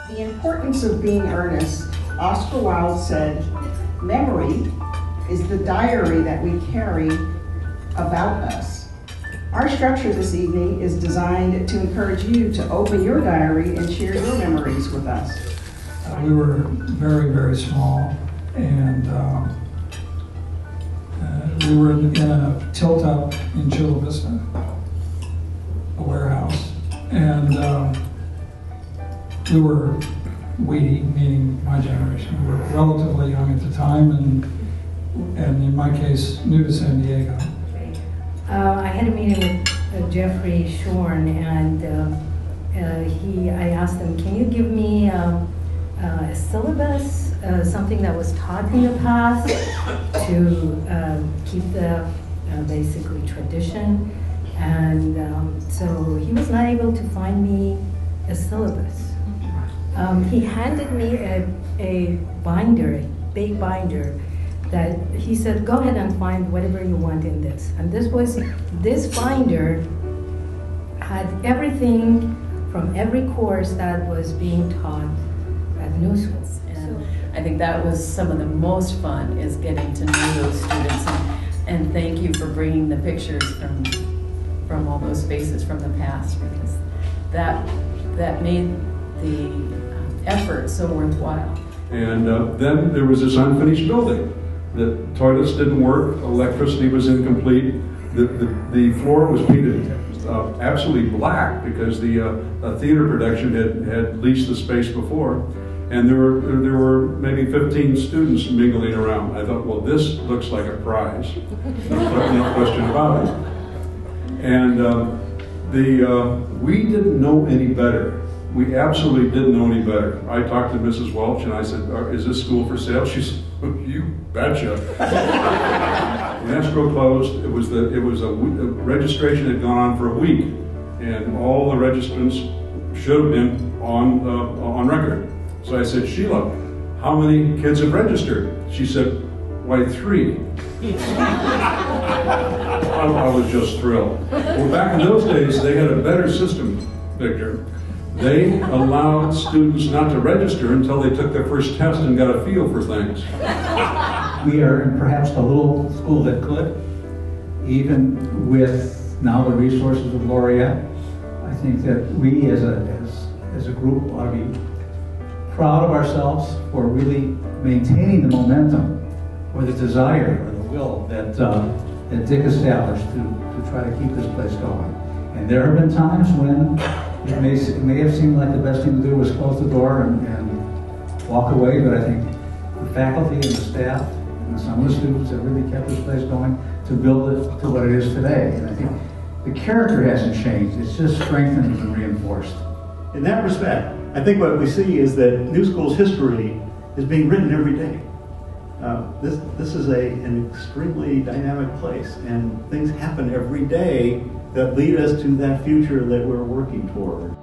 The importance of being earnest. Oscar Wilde said, "Memory is the diary that we carry about us." Our structure this evening is designed to encourage you to open your diary and share your memories with us. We were very, very small, and we were in a tilt-up in Chula Vista, a warehouse, and we were weedy, meaning my generation. We were relatively young at the time, and in my case, new to San Diego. I had a meeting with Jeffrey Shorn, and I asked him, can you give me a syllabus, something that was taught in the past to keep the basically tradition? And so he was not able to find me a syllabus. He handed me a binder, a big binder, that he said, go ahead and find whatever you want in this. And this binder had everything from every course that was being taught at New Schools. And I think that was some of the most fun, is getting to know those students. And thank you for bringing the pictures from all those spaces from the past, because that made the effort so worthwhile. And then there was this unfinished building. The toilets didn't work, electricity was incomplete, the floor was painted absolutely black because the theater production had leased the space before, and there were maybe 15 students mingling around. I thought, well, this looks like a prize, no question about it. And we didn't know any better. We absolutely didn't know any better. I talked to Mrs. Welch and I said, is this school for sale? She said, you betcha. When escrow closed, it was a registration had gone on for a week, and all the registrants should have been on record. So I said, Sheila, how many kids have registered? She said, why, 3. I was just thrilled. Well, back in those days, they had a better system, Victor. They allowed students not to register until they took their first test and got a feel for things. We are perhaps the little school that could, even with now the resources of Laureate. I think that we as a group ought to be proud of ourselves for really maintaining the momentum or the desire or the will that Dick established to try to keep this place going. And there have been times when it may have seemed like the best thing to do was close the door and walk away, but I think the faculty and the staff and some of the students have really kept this place going to build it to what it is today. And I think the character hasn't changed, it's just strengthened and reinforced. In that respect, I think what we see is that New School's history is being written every day. This is an extremely dynamic place, and things happen every day that lead us to that future that we're working toward.